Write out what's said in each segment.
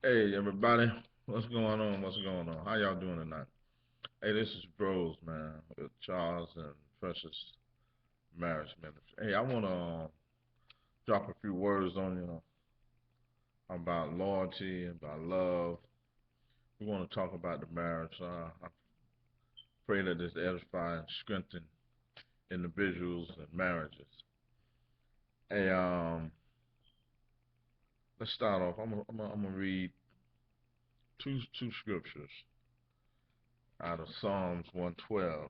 Hey everybody, what's going on? What's going on? How y'all doing tonight? Hey, this is Brose, man, with Charles and Precious Marriage Ministry. Hey, I want to drop a few words on you about loyalty, about love. We want to talk about the marriage. I pray that this edify and strengthen individuals and marriages. Hey, let's start off. I'm gonna read two scriptures out of Psalms 112.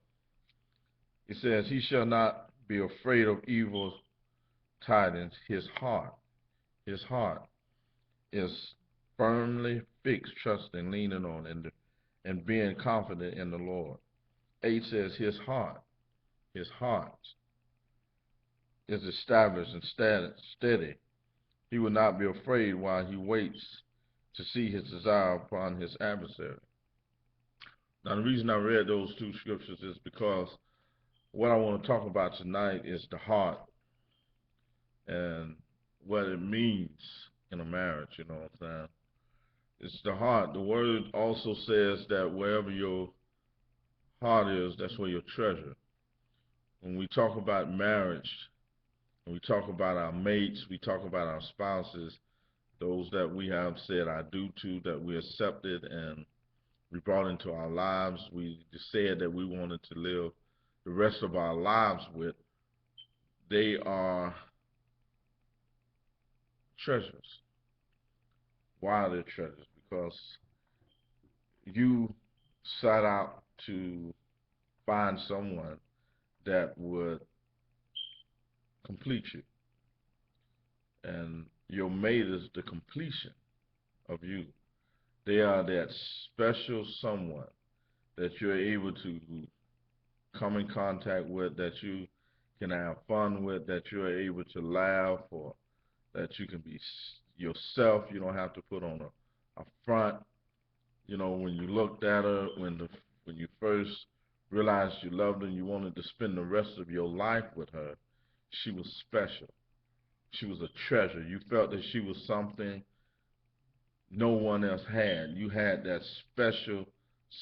It says, "He shall not be afraid of evil tidings. His heart is firmly fixed, trusting, leaning on, and being confident in the Lord." 8 says, his heart is established and steady. He will not be afraid while he waits to see his desire upon his adversary. Now, the reason I read those two scriptures is because what I want to talk about tonight is the heart and what it means in a marriage, you know what I'm saying? It's the heart. The word also says that wherever your heart is, that's where your treasure. When we talk about marriage, when we talk about our mates, we talk about our spouses, those that we have said I do to, that we accepted and we brought into our lives, we said that we wanted to live the rest of our lives with, they are treasures. Why are they treasures? Because you set out to find someone that would complete you. And your mate is the completion of you. They are that special someone that you're able to come in contact with, that you can have fun with, that you're able to laugh, or that you can be yourself. You don't have to put on a front. You know, when you looked at her, when you first realized you loved her and you wanted to spend the rest of your life with her, she was special. She was a treasure. You felt that she was something no one else had. You had that special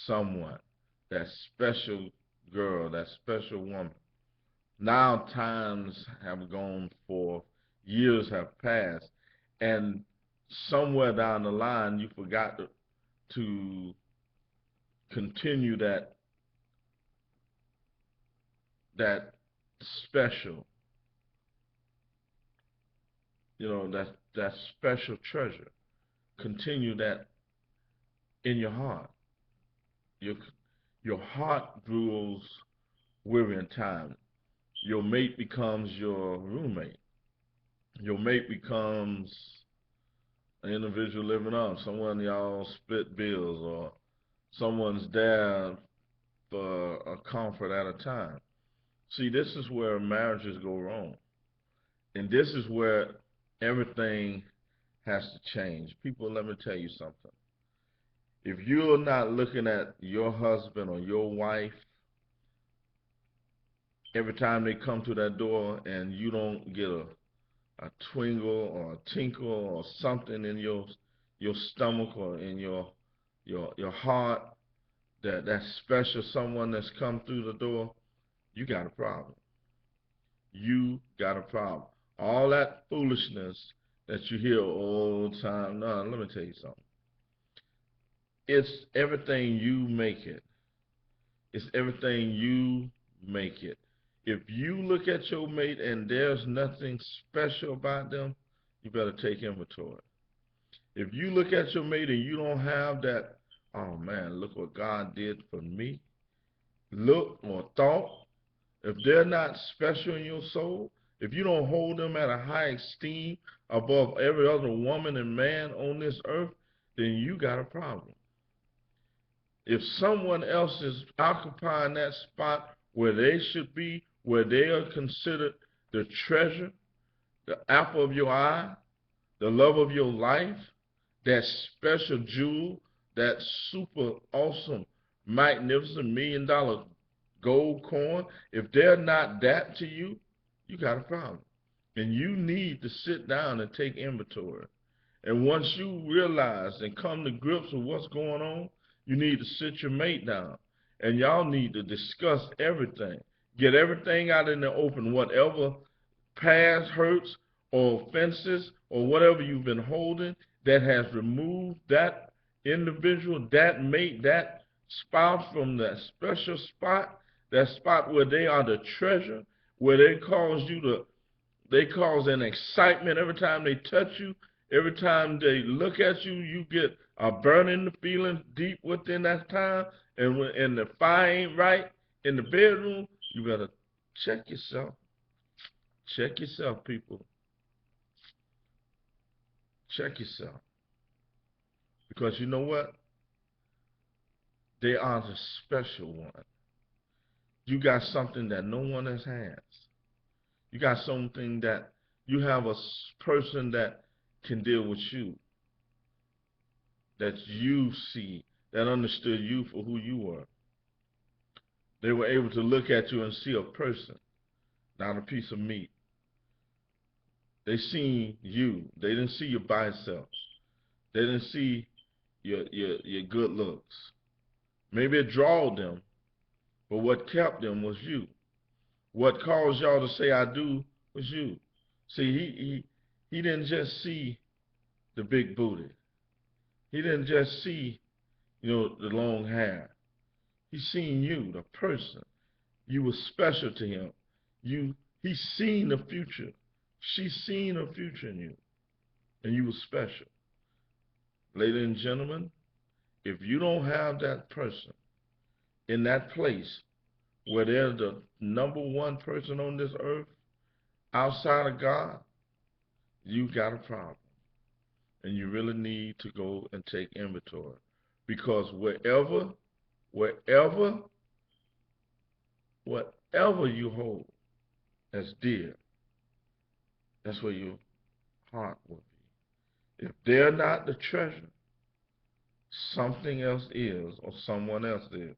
someone, that special girl, that special woman. Now times have gone forth, years have passed, and somewhere down the line you forgot to continue that special, that special treasure. Continue that in your heart. Your your heart grows weary in time. Your mate becomes your roommate. Your mate becomes an individual living on. Someone y'all split bills, or someone's there for a comfort at a time. See, this is where marriages go wrong. And this is where everything has to change. People, let me tell you something. If you're not looking at your husband or your wife every time they come to that door and you don't get a twinkle or a tinkle or something in your stomach or in your heart, that special someone that's come through the door, you got a problem. You got a problem. All that foolishness that you hear all the time. No, let me tell you something. It's everything you make it. It's everything you make it. If you look at your mate and there's nothing special about them, you better take inventory. If you look at your mate and you don't have that, oh man, look what God did for me, look or thought, if they're not special in your soul, if you don't hold them at a high esteem above every other woman and man on this earth, then you got a problem. If someone else is occupying that spot where they should be, where they are considered the treasure, the apple of your eye, the love of your life, that special jewel, that super awesome, magnificent $1 million gold coin, if they're not that to you, you got a problem. And you need to sit down and take inventory And once you realize and come to grips with what's going on, you need to sit your mate down. And y'all need to discuss everything. Get everything out in the open, whatever past hurts or offenses or whatever you've been holding that has removed that individual, that mate, that spouse from that special spot, that spot where they are the treasure, where they cause an excitement every time they touch you. Every time they look at you, you get a burning feeling deep within that time. And the fire ain't right in the bedroom, you better check yourself. Check yourself, people. Check yourself. Because you know what? They are the special one. You got something that no one else has. You got something that you have a person that can deal with you, that you see, that understood you for who you were. They were able to look at you and see a person, not a piece of meat. They seen you. They didn't see your biceps. They didn't see your good looks. Maybe it drawed them, but what kept them was you. What caused y'all to say I do was you. See, he didn't just see the big booty. He didn't just see, the long hair. He seen you, the person. You were special to him. He seen the future. She seen a future in you, and you were special. Ladies and gentlemen, if you don't have that person in that place where they're the number one person on this earth outside of God, you got a problem. And you really need to go and take inventory. Because wherever you hold as dear, that's where your heart will be. If they're not the treasure, something else is, or someone else is.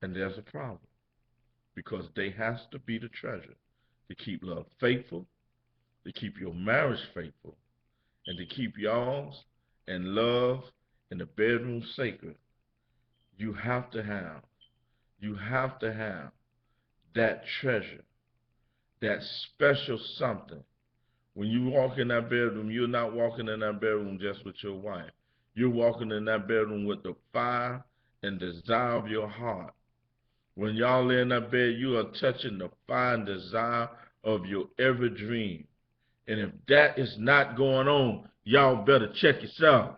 And there's a problem. Because they has to be the treasure to keep love faithful, to keep your marriage faithful, and to keep y'all's and love in the bedroom sacred. You have to have that treasure, that special something. When you walk in that bedroom, you're not walking in that bedroom just with your wife. You're walking in that bedroom with the fire and desire of your heart. When y'all lay in that bed, you are touching the fire and desire of your every dream. And if that is not going on, y'all better check yourself.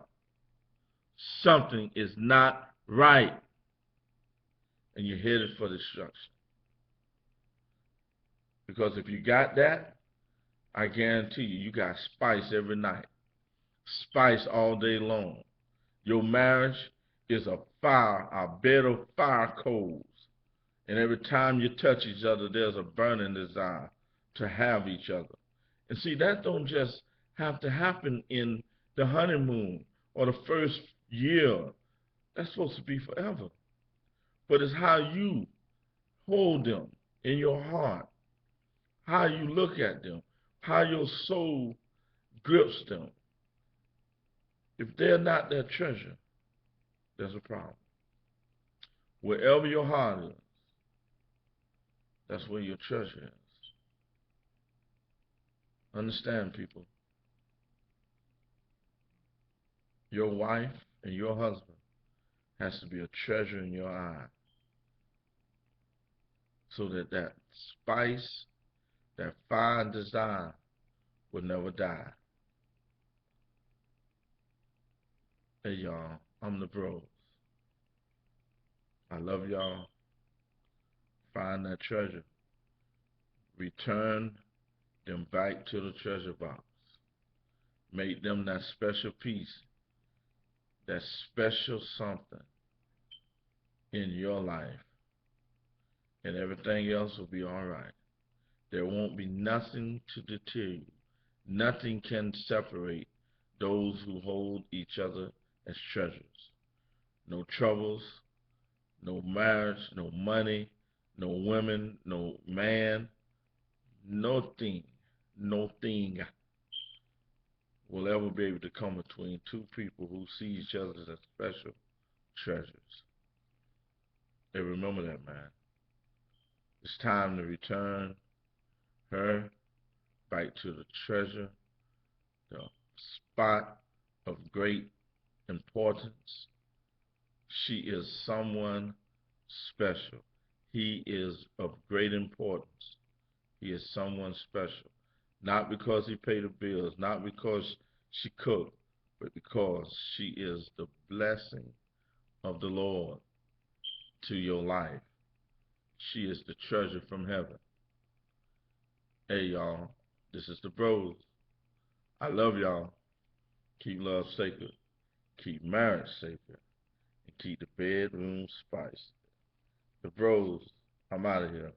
Something is not right. And you're headed for destruction. Because if you got that, I guarantee you got spice every night. Spice all day long. Your marriage is a fire, a bed of fire coals. And every time you touch each other, there's a burning desire to have each other. And see, that don't just have to happen in the honeymoon or the first year. That's supposed to be forever. But it's how you hold them in your heart, how you look at them, how your soul grips them. If they're not that treasure, there's a problem. Wherever your heart is, that's where your treasure is. Understand, people. Your wife and your husband has to be a treasure in your eye, so that that spice, that fire and desire will never die. Hey, y'all, I'm the Brose. I love y'all. Find that treasure. Return them back to the treasure box. Make them that special piece, that special something in your life. And everything else will be all right. There won't be nothing to deter you. Nothing can separate those who hold each other as treasures. No troubles, no marriage, no money, no women, no man, nothing will ever be able to come between two people who see each other as special treasures. And remember that, man. It's time to return her back to the treasure, the spot of great importance. She is someone special. He is of great importance. He is someone special. Not because he paid the bills, not because she cooked, but because she is the blessing of the Lord to your life. She is the treasure from heaven. Hey, y'all, this is the Brose. I love y'all. Keep love sacred. Keep marriage sacred. And keep the bedroom spicy. The Brose, I'm out of here.